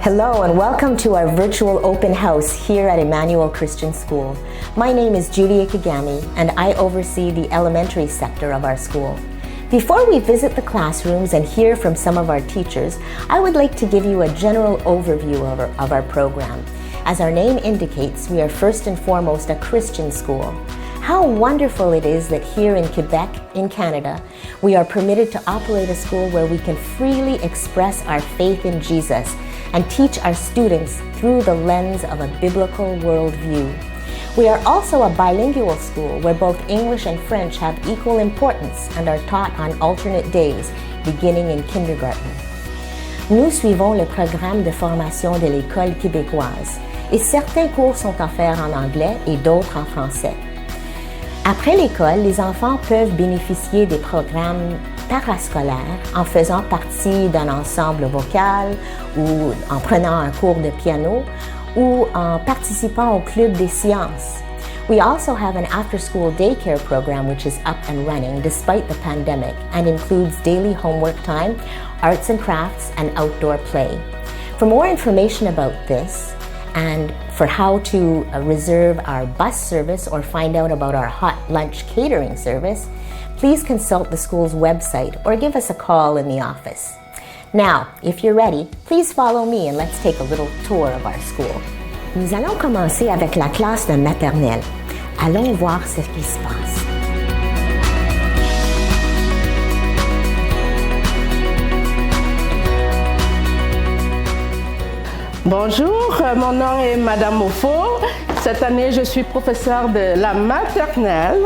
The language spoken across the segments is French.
Hello and welcome to our virtual open house here at Emmanuel Christian School. My name is Julia Kagami and I oversee the elementary sector of our school. Before we visit the classrooms and hear from some of our teachers, I would like to give you a general overview of our program. As our name indicates, we are first and foremost a Christian school. How wonderful it is that here in Quebec, in Canada, we are permitted to operate a school where we can freely express our faith in Jesus and teach our students through the lens of a biblical worldview. We are also a bilingual school where both English and French have equal importance and are taught on alternate days, beginning in kindergarten. Nous suivons le programme de formation de l'école québécoise et certains cours sont offerts en anglais et d'autres en français. Après l'école, les enfants peuvent bénéficier des programmes parascolaires en faisant partie d'un ensemble vocal ou en prenant un cours de piano ou en participant au club des sciences. We also have an after-school daycare program which is up and running despite the pandemic and includes daily homework time, arts and crafts, and outdoor play. For more information about this and for how to reserve our bus service or find out about our hot lunch catering service, please consult the school's website or give us a call in the office. Now, if you're ready, please follow me and let's take a little tour of our school. Nous allons commencer avec la classe de maternelle. Allons voir ce qui se passe. Bonjour, mon nom est Madame Mofo. Cette année, je suis professeure de la maternelle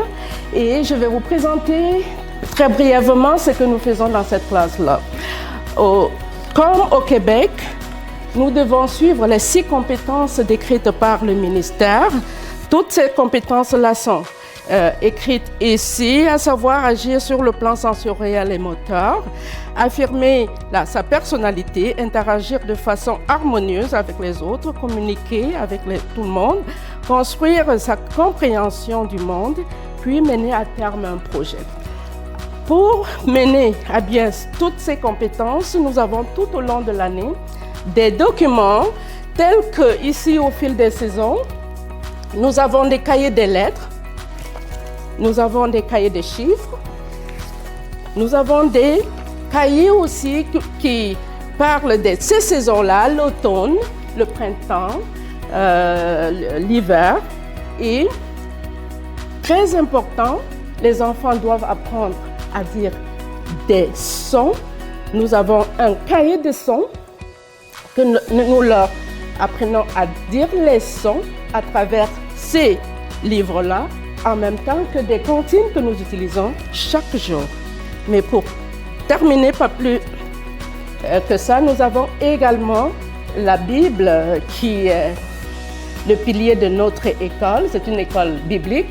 et je vais vous présenter très brièvement ce que nous faisons dans cette classe-là. Comme au Québec, nous devons suivre les 6 compétences décrites par le ministère. Toutes ces compétences-là sont écrites ici, à savoir agir sur le plan sensoriel et moteur, affirmer sa personnalité, interagir de façon harmonieuse avec les autres, communiquer avec tout le monde, construire sa compréhension du monde, puis mener à terme un projet. Pour mener à bien toutes ces compétences, nous avons tout au long de l'année des documents tels que ici au fil des saisons, nous avons des cahiers de lettres, nous avons des cahiers de chiffres, nous avons des cahiers aussi qui parlent de ces saisons-là, l'automne, le printemps, l'hiver. Et très important, les enfants doivent apprendre à dire des sons. Nous avons un cahier de sons que nous leur apprenons à dire les sons à travers ces livres-là, en même temps que des comptines que nous utilisons chaque jour. Mais pour terminer, pas plus que ça, nous avons également la Bible qui est le pilier de notre école. C'est une école biblique,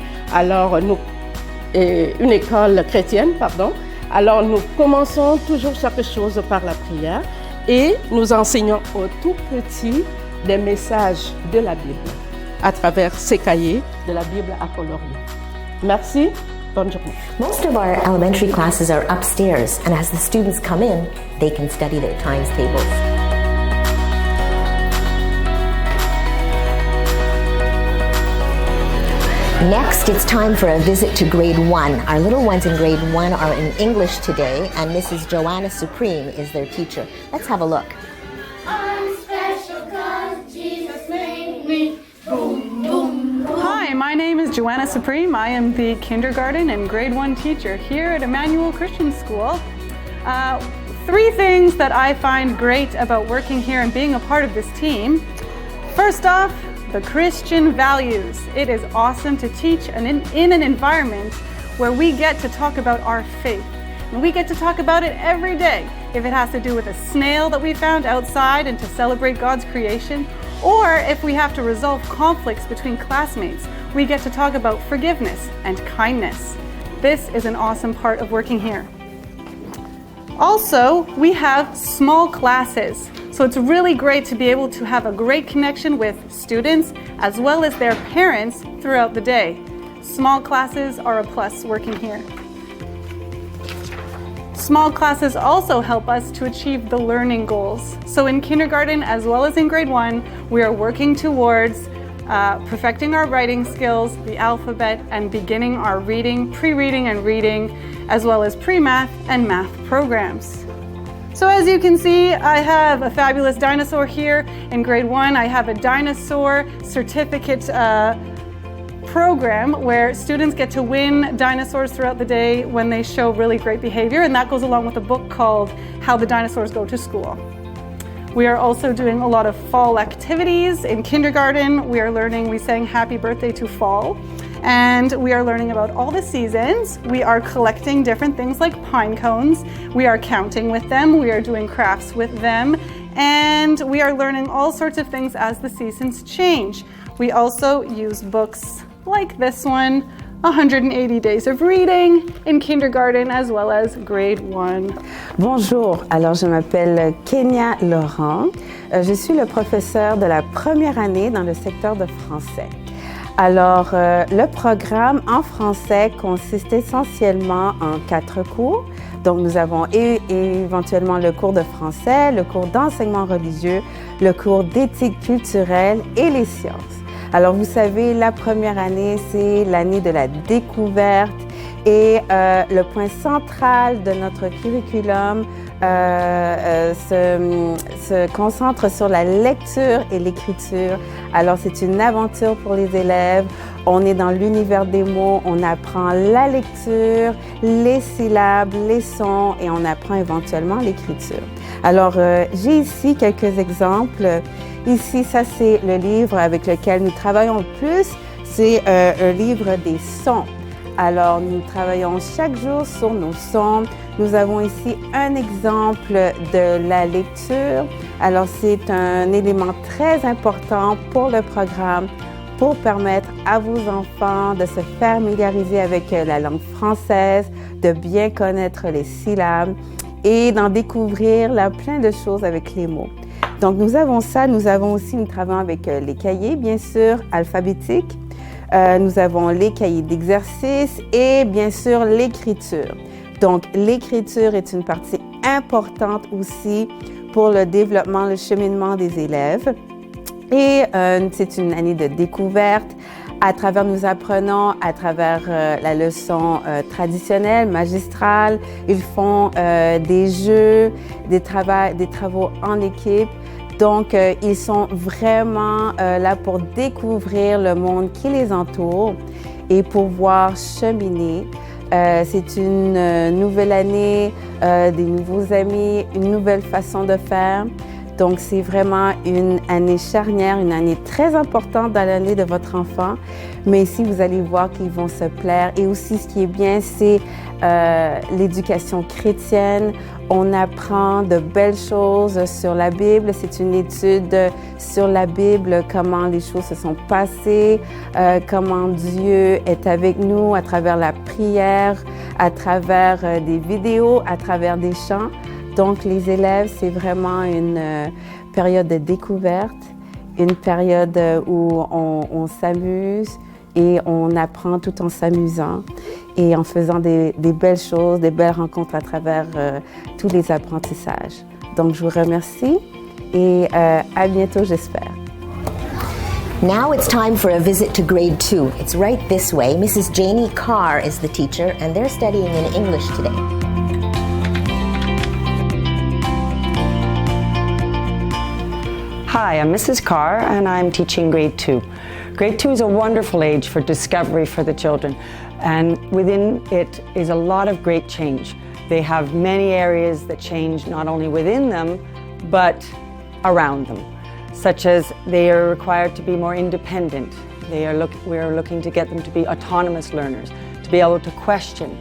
une école chrétienne, pardon. Alors nous commençons toujours chaque chose par la prière et nous enseignons aux tout petits des messages de la Bible à travers ces cahiers de la Bible à colorier. Merci, bonne journée. Most of our elementary classes are upstairs, and as the students come in, they can study their times tables. Next, it's time for a visit to grade 1. Our little ones in grade 1 are in English today, and Mrs. Joanna Supreme is their teacher. Let's have a look. I'm special 'cause Jesus made me. Boom, boom, boom. Hi, my name is Joanna Supreme. I am the kindergarten and grade 1 teacher here at Emmanuel Christian School. 3 things that I find great about working here and being a part of this team. First off, the Christian values. It is awesome to teach in an environment where we get to talk about our faith. And we get to talk about it every day. If it has to do with a snail that we found outside and to celebrate God's creation, or if we have to resolve conflicts between classmates, we get to talk about forgiveness and kindness. This is an awesome part of working here. Also, we have small classes. So it's really great to be able to have a great connection with students as well as their parents throughout the day. Small classes are a plus working here. Small classes also help us to achieve the learning goals. So in kindergarten as well as in grade 1, we are working towards perfecting our writing skills, the alphabet, and beginning our reading, pre-reading and reading, as well as pre-math and math programs. So as you can see, I have a fabulous dinosaur here. In grade 1, I have a dinosaur certificate program where students get to win dinosaurs throughout the day when they show really great behavior, and that goes along with a book called How the Dinosaurs Go to School. We are also doing a lot of fall activities. In kindergarten, we sang Happy Birthday to Fall, and we are learning about all the seasons. We are collecting different things like pine cones. We are counting with them. We are doing crafts with them, and we are learning all sorts of things as the seasons change. We also use books like this one, 180 Days of Reading, in kindergarten as well as grade 1. Bonjour, alors je m'appelle Kenya Laurent. Je suis le professeur de la première année dans le secteur de français. Alors, le programme en français consiste essentiellement en 4 cours. Donc, nous avons éventuellement le cours de français, le cours d'enseignement religieux, le cours d'éthique culturelle et les sciences. Alors, vous savez, la première année, c'est l'année de la découverte et le point central de notre curriculum se concentre sur la lecture et l'écriture. Alors, c'est une aventure pour les élèves. On est dans l'univers des mots, on apprend la lecture, les syllabes, les sons et on apprend éventuellement l'écriture. Alors, j'ai ici quelques exemples. Ici, ça c'est le livre avec lequel nous travaillons le plus. C'est un livre des sons. Alors, nous travaillons chaque jour sur nos sons. Nous avons ici un exemple de la lecture. Alors, c'est un élément très important pour le programme pour permettre à vos enfants de se familiariser avec la langue française, de bien connaître les syllabes et d'en découvrir plein de choses avec les mots. Donc, nous avons ça. Nous travaillons avec les cahiers, bien sûr, alphabétiques. Nous avons les cahiers d'exercice et, bien sûr, l'écriture. Donc, l'écriture est une partie importante aussi pour le développement, le cheminement des élèves. Et c'est une année de découverte. Nous apprenons à travers la leçon traditionnelle, magistrale. Ils font des jeux, des travaux en équipe. Donc, ils sont vraiment là pour découvrir le monde qui les entoure et pour pouvoir cheminer. C'est une nouvelle année, des nouveaux amis, une nouvelle façon de faire. Donc, c'est vraiment une année charnière, une année très importante dans l'année de votre enfant. Mais ici, vous allez voir qu'ils vont se plaire. Et aussi, ce qui est bien, c'est l'éducation chrétienne. On apprend de belles choses sur la Bible. C'est une étude sur la Bible, comment les choses se sont passées, comment Dieu est avec nous à travers la prière, à travers des vidéos, à travers des chants. Donc, les élèves, c'est vraiment une période de découverte, une période où on s'amuse et on apprend tout en s'amusant et en faisant des belles choses, des belles rencontres à travers tous les apprentissages. Donc, je vous remercie et à bientôt, j'espère. Now it's time for a visit to grade 2. It's right this way. Mrs. Janie Carr is the teacher, and they're studying in English today. Hi, I'm Mrs. Carr and I'm teaching grade 2. Grade 2 is a wonderful age for discovery for the children, and within it is a lot of great change. They have many areas that change not only within them but around them, such as they are required to be more independent. We are looking to get them to be autonomous learners, to be able to question,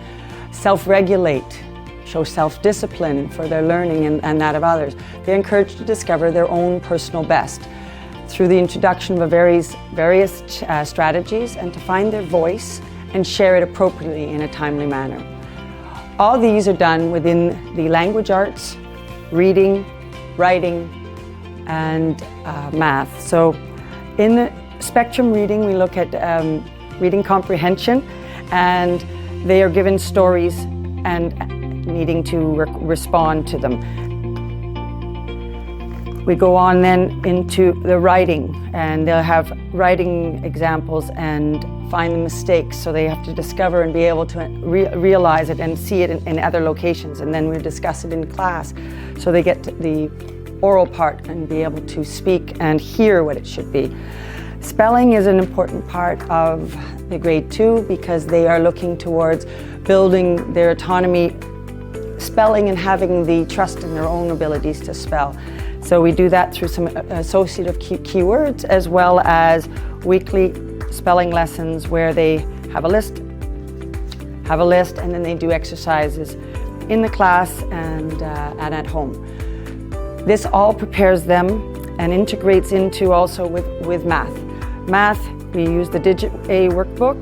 self-regulate, show self-discipline for their learning and that of others. They're encouraged to discover their own personal best through the introduction of various strategies and to find their voice and share it appropriately in a timely manner. All these are done within the language arts, reading, writing, and math. So in the spectrum reading, we look at reading comprehension, and they are given stories and needing to respond to them. We go on then into the writing, and they'll have writing examples and find the mistakes, so they have to discover and be able to realize it and see it in other locations, and then we discuss it in class so they get the oral part and be able to speak and hear what it should be. Spelling is an important part of the grade 2 because they are looking towards building their autonomy, spelling and having the trust in their own abilities to spell. So we do that through some associative keywords as well as weekly spelling lessons where they have a list and then they do exercises in the class and at home. This all prepares them and integrates into also with math. Math, we use the Digit A workbook,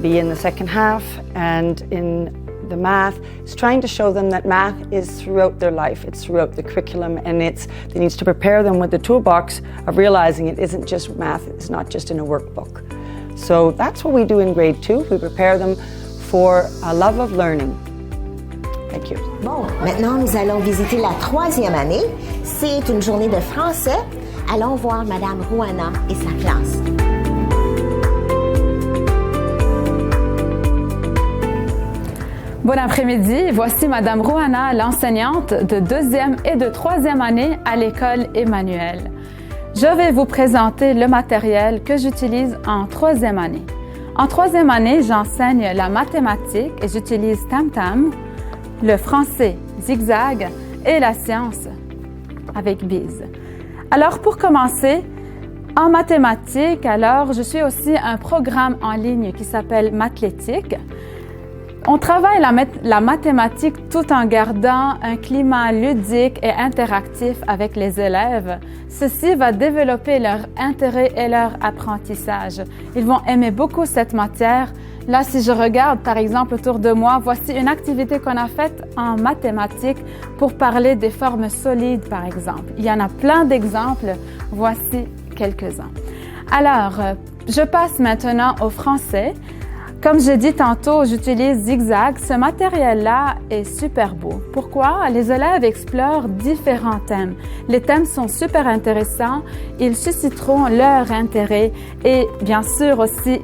be in the second half, and in the math, it's trying to show them that math is throughout their life, it's throughout the curriculum, and it needs to prepare them with the toolbox of realizing it isn't just math, it's not just in a workbook. So that's what we do in grade 2, we prepare them for a love of learning. Thank you. Bon, maintenant nous allons visiter la 3e année. C'est une journée de français. Allons voir Madame Rouana et sa classe. Bon après-midi, voici Madame Rouana, l'enseignante de 2e et de 3e année à l'école Emmanuel. Je vais vous présenter le matériel que j'utilise en 3e année. En 3e année, j'enseigne la mathématique et j'utilise Tam-Tam, le français Zigzag et la science avec Biz. Alors pour commencer, en mathématiques, alors je suis aussi un programme en ligne qui s'appelle Mathlétique. On travaille la mathématique tout en gardant un climat ludique et interactif avec les élèves. Ceci va développer leur intérêt et leur apprentissage. Ils vont aimer beaucoup cette matière. Là, si je regarde par exemple autour de moi, voici une activité qu'on a faite en mathématiques pour parler des formes solides par exemple. Il y en a plein d'exemples, voici quelques-uns. Alors, je passe maintenant au français. Comme je dis tantôt, j'utilise Zigzag. Ce matériel-là est super beau. Pourquoi? Les élèves explorent différents thèmes. Les thèmes sont super intéressants. Ils susciteront leur intérêt et bien sûr aussi,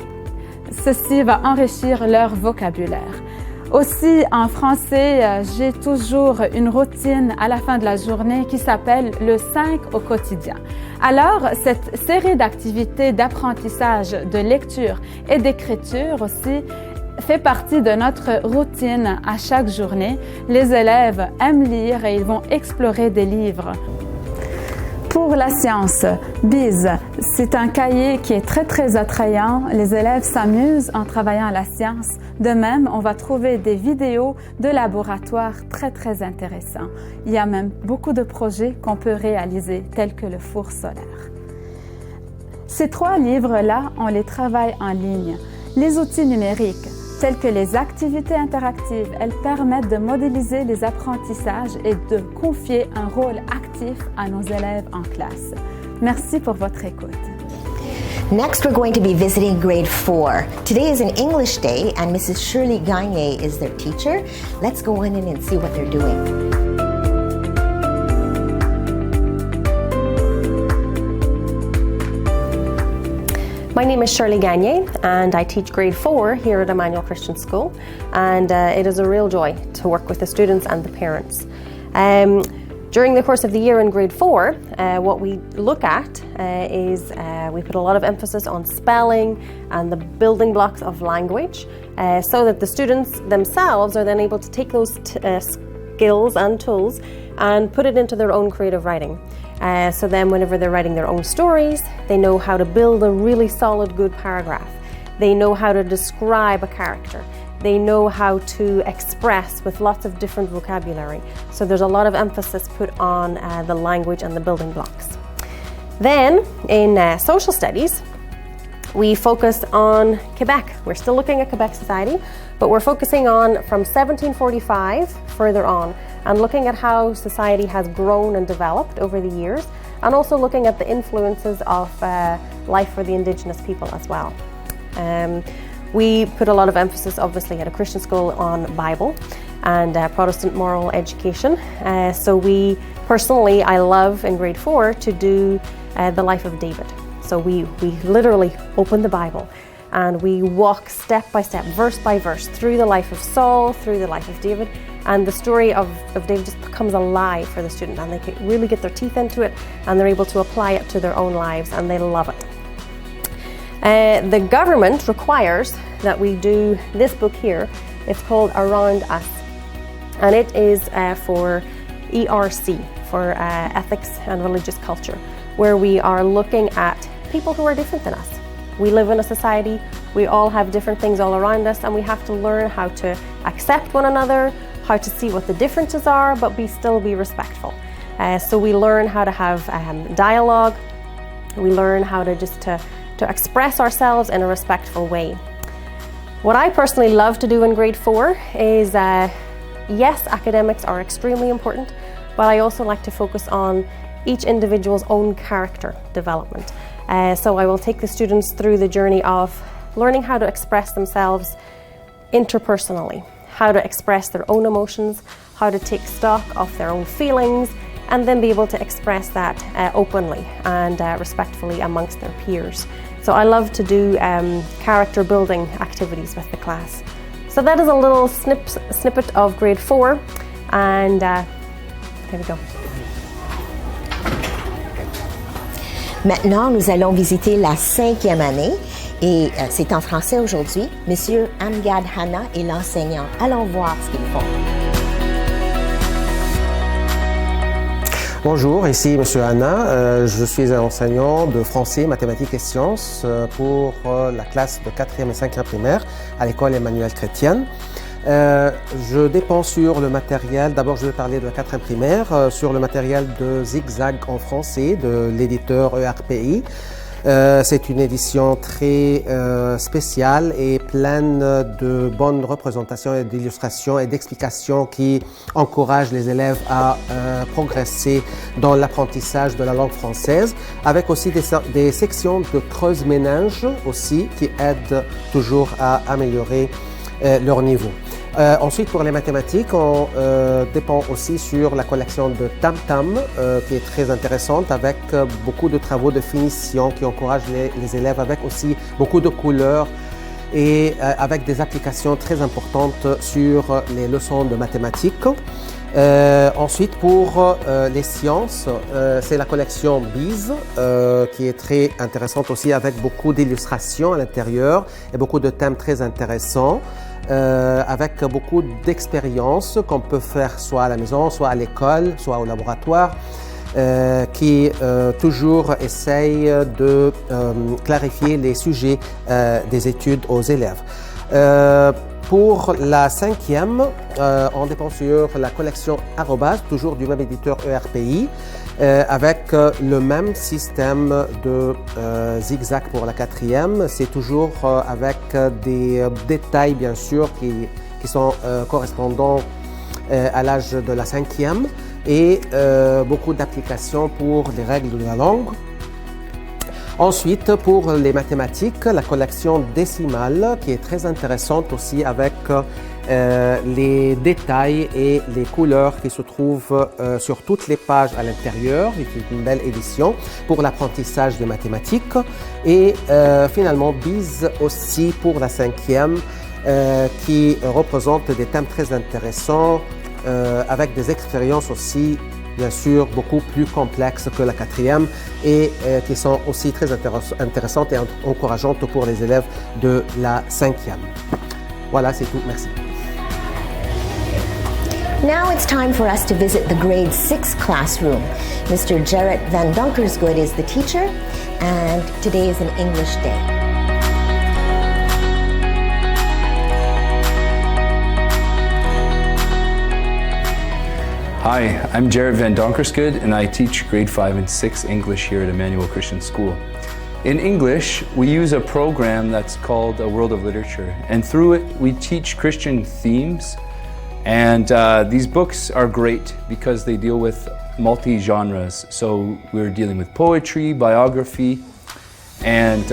ceci va enrichir leur vocabulaire. Aussi, en français, j'ai toujours une routine à la fin de la journée qui s'appelle le 5 au quotidien. Alors, cette série d'activités d'apprentissage, de lecture et d'écriture aussi fait partie de notre routine à chaque journée. Les élèves aiment lire et ils vont explorer des livres. Pour la science, Biz, c'est un cahier qui est très attrayant. Les élèves s'amusent en travaillant la science. De même, on va trouver des vidéos de laboratoire très intéressants. Il y a même beaucoup de projets qu'on peut réaliser, tels que le four solaire. Ces 3 livres-là, on les travaille en ligne. Les outils numériques, tels que les activités interactives, elles permettent de modéliser les apprentissages et de confier un rôle actif à nos élèves en classe. Merci pour votre écoute. Next, we're going to be visiting grade 4. Today is an English day and Mrs. Shirley Gagne is their teacher. Let's go in and see what they're doing. My name is Shirley Gagne and I teach grade 4 here at Emmanuel Christian School, and it is a real joy to work with the students and the parents. During the course of the year in grade 4, what we look at is we put a lot of emphasis on spelling and the building blocks of language so that the students themselves are then able to take those skills and tools and put it into their own creative writing. So then whenever they're writing their own stories, they know how to build a really solid, good paragraph. They know how to describe a character. They know how to express with lots of different vocabulary. So there's a lot of emphasis put on the language and the building blocks. Then in social studies, we focus on Quebec. We're still looking at Quebec society, but we're focusing on from 1745 further on and looking at how society has grown and developed over the years, and also looking at the influences of life for the Indigenous people as well. We put a lot of emphasis, obviously, at a Christian school on Bible, and Protestant moral education. So personally, I love in grade 4 to do the life of David. So we literally open the Bible and we walk step by step, verse by verse, through the life of Saul, through the life of David, and the story of David just becomes alive for the student, and they can really get their teeth into it, and they're able to apply it to their own lives, and they love it. The government requires that we do this book here. It's called Around Us, and it is for ERC, for Ethics and Religious Culture, where we are looking at people who are different than us. We live in a society, we all have different things all around us, and we have to learn how to accept one another, how to see what the differences are, but still be respectful. So we learn how to have dialogue, we learn how to to express ourselves in a respectful way. What I personally love to do in grade 4 is, yes, academics are extremely important, but I also like to focus on each individual's own character development. So I will take the students through the journey of learning how to express themselves interpersonally, how to express their own emotions, how to take stock of their own feelings, and then be able to express that openly and respectfully amongst their peers. So I love to do character building activities with the class. So that is a little snippet of grade 4, and here we go. Maintenant, nous allons visiter la 5e année et c'est en français aujourd'hui. Monsieur Amgad Hanna est l'enseignant. Allons voir ce qu'ils font. Bonjour, ici Monsieur Hanna. Je suis un enseignant de français, mathématiques et sciences pour la classe de 4e et 5e primaire à l'école Emmanuel Christian. Je dépends sur le matériel, d'abord je vais parler de la 4e primaire, sur le matériel de Zigzag en français de l'éditeur ERPI. C'est une édition très spéciale et pleine de bonnes représentations et d'illustrations et d'explications qui encouragent les élèves à progresser dans l'apprentissage de la langue française, avec aussi des sections de creuse-méninge aussi qui aident toujours à améliorer leur niveau. Ensuite, pour les mathématiques, on dépend aussi sur la collection de Tam Tam, qui est très intéressante, avec beaucoup de travaux de finition qui encouragent les élèves, avec aussi beaucoup de couleurs et avec des applications très importantes sur les leçons de mathématiques. Ensuite, pour les sciences, c'est la collection Biz, qui est très intéressante aussi, avec beaucoup d'illustrations à l'intérieur et beaucoup de thèmes très intéressants. Avec beaucoup d'expériences qu'on peut faire soit à la maison, soit à l'école, soit au laboratoire, qui toujours essayent de clarifier les sujets des études aux élèves. Pour la 5e, on dépend sur la collection Arrobas, toujours du même éditeur ERPI, avec le même système de zigzag pour la 4e. C'est toujours avec des détails, bien sûr, qui sont correspondants à l'âge de la 5e et beaucoup d'applications pour les règles de la langue. Ensuite, pour les mathématiques, la collection décimale qui est très intéressante aussi avec les détails et les couleurs qui se trouvent sur toutes les pages à l'intérieur. C'est une belle édition pour l'apprentissage des mathématiques. Et finalement, Biz aussi pour la 5e qui représente des thèmes très intéressants avec des expériences aussi bien sûr beaucoup plus complexes que la 4e et qui sont aussi très intéressantes et encourageantes pour les élèves de la 5e. Voilà, c'est tout. Merci. Now it's time for us to visit the grade 6 classroom. Mr. Jarrett Van Donkersgood is the teacher, and today is an English day. Hi, I'm Jared Van Donkersgood, and I teach grade 5 and 6 English here at Emmanuel Christian School. In English, we use a program that's called A World of Literature, and through it, we teach Christian themes. And these books are great because they deal with multi-genres. So we're dealing with poetry, biography, and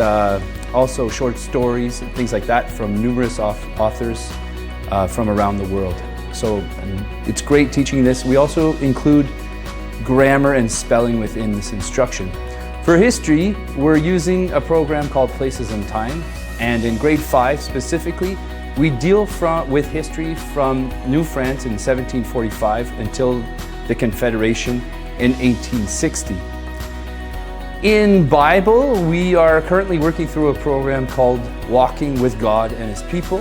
also short stories and things like that from numerous authors from around the world. So it's great teaching this. We also include grammar and spelling within this instruction. For history, we're using a program called Places in Time, and in grade 5 specifically, we deal with history from New France in 1745 until the Confederation in 1860. In Bible, we are currently working through a program called Walking with God and His People,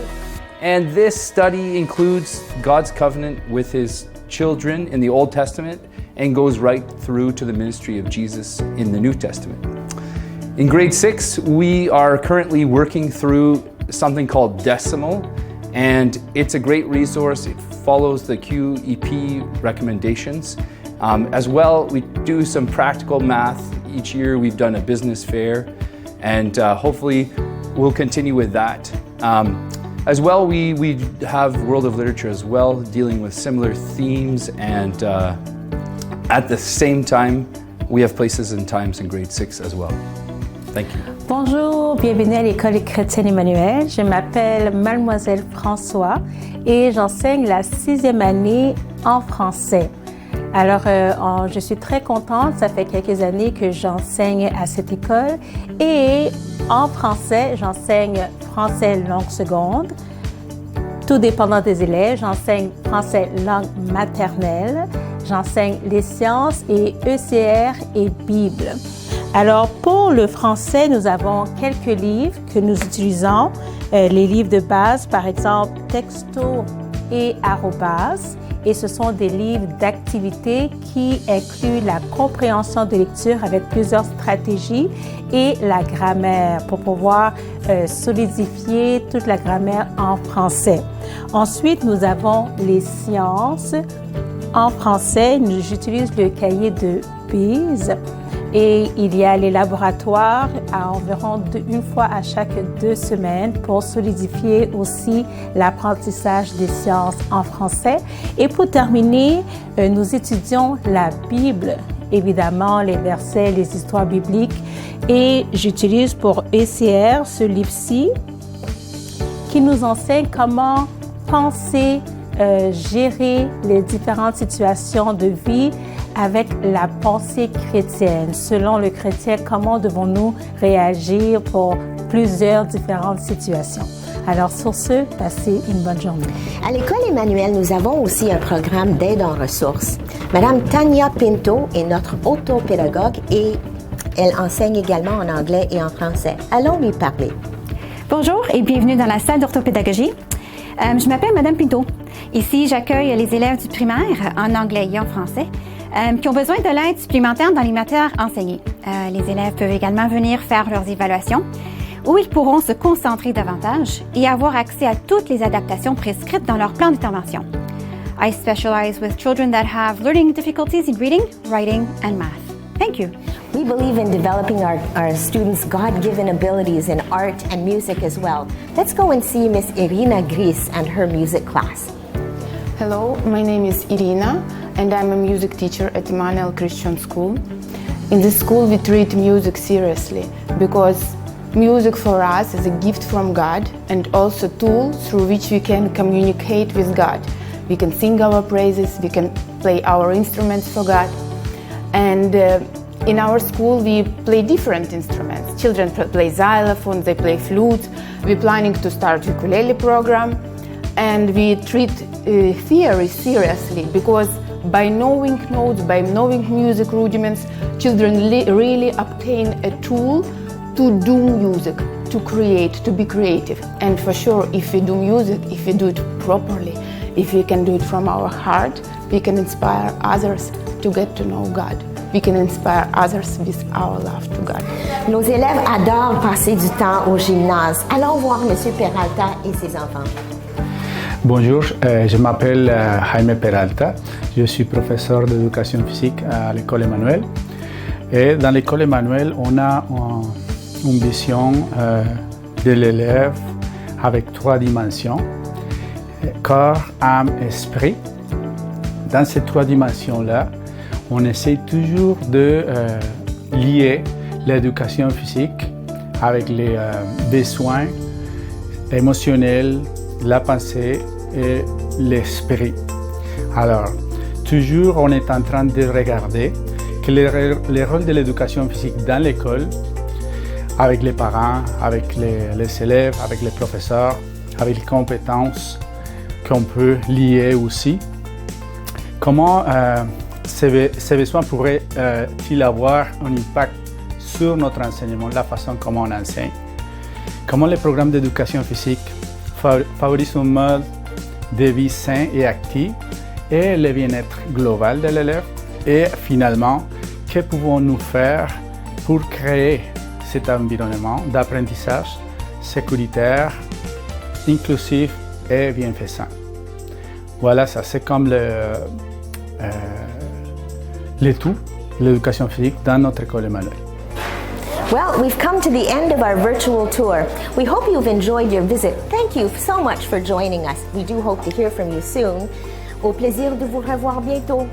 and this study includes God's covenant with His children in the Old Testament and goes right through to the ministry of Jesus in the New Testament. In grade 6, we are currently working through something called Decimal, and it's a great resource. It follows the QEP recommendations. As well, we do some practical math. Each year we've done a business fair, and hopefully we'll continue with that. As well, we have World of Literature as well, dealing with similar themes, and at the same time, we have Places and Times in grade 6 as well. Thank you. Bonjour, bienvenue à l'École chrétienne Emmanuel. Je m'appelle Mademoiselle François et j'enseigne la 6e année en français. Alors, je suis très contente, ça fait quelques années que j'enseigne à cette école et en français, j'enseigne français langue seconde. Tout dépendant des élèves, j'enseigne français langue maternelle, j'enseigne les sciences et ECR et Bible. Alors, pour le français, nous avons quelques livres que nous utilisons, les livres de base, par exemple, Texto et Arrobas. Et ce sont des livres d'activité qui incluent la compréhension de lecture avec plusieurs stratégies et la grammaire pour pouvoir solidifier toute la grammaire en français. Ensuite, nous avons les sciences. En français, j'utilise le cahier de Bise et il y a les laboratoires à environ une fois à chaque 2 semaines pour solidifier aussi l'apprentissage des sciences en français. Et pour terminer, nous étudions la Bible, évidemment les versets, les histoires bibliques, et j'utilise pour ECR ce livre-ci qui nous enseigne comment penser, gérer les différentes situations de vie avec la pensée chrétienne. Selon le chrétien, comment devons-nous réagir pour plusieurs différentes situations? Alors sur ce, passez une bonne journée. À l'École Emmanuel, nous avons aussi un programme d'aide en ressources. Madame Tania Pinto est notre orthopédagogue et elle enseigne également en anglais et en français. Allons lui parler. Bonjour et bienvenue dans la salle d'orthopédagogie. Je m'appelle Madame Pinto. Ici, j'accueille les élèves du primaire en anglais et en français qui ont besoin de l'aide supplémentaire dans les matières enseignées. Les élèves peuvent également venir faire leurs évaluations où ils pourront se concentrer davantage et avoir accès à toutes les adaptations prescrites dans leur plan d'intervention. I specialize with children that have learning difficulties in reading, writing, and math. Thank you. We believe in developing our students' God-given abilities in art and music as well. Let's go and see Miss Irina Gris and her music class. Hello, my name is Irina and I'm a music teacher at Emmanuel Christian School. In this school we treat music seriously because music for us is a gift from God and also a tool through which we can communicate with God. We can sing our praises, we can play our instruments for God. And in our school we play different instruments. Children play xylophone, they play flute. We're planning to start ukulele program. And we treat theory seriously because by knowing notes, by knowing music rudiments, children really obtain a tool to do music, to create, to be creative. And for sure, if we do music, if we do it properly, if we can do it from our heart, we can inspire others to get to know God. We can inspire others with our love to God. Nos élèves adorent passer du temps au gymnase. Allons voir M. Peralta et ses enfants. Bonjour, je m'appelle Jaime Peralta. Je suis professeur d'éducation physique à l'école Emmanuel. Et dans l'école Emmanuel, on a une vision de l'élève avec 3 dimensions, corps, âme, esprit. Dans ces 3 dimensions-là, on essaie toujours de lier l'éducation physique avec les besoins émotionnels, la pensée et l'esprit. Alors, toujours on est en train de regarder que les rôles de l'éducation physique dans l'école, avec les parents, avec les élèves, avec les professeurs, avec les compétences qu'on peut lier aussi. Comment ces besoins pourraient-ils avoir un impact sur notre enseignement, la façon comment on enseigne? Comment les programmes d'éducation physique favorisent un mode de vie sain et actif et le bien-être global de l'élève? Et finalement, que pouvons-nous faire pour créer cet environnement d'apprentissage sécuritaire, inclusif et bienfaisant? Voilà, ça c'est comme le tout, l'éducation physique dans notre école Emmanuel. Well, we've come to the end of our virtual tour. We hope you've enjoyed your visit. Thank you so much for joining us. We do hope to hear from you soon. Au plaisir de vous revoir bientôt.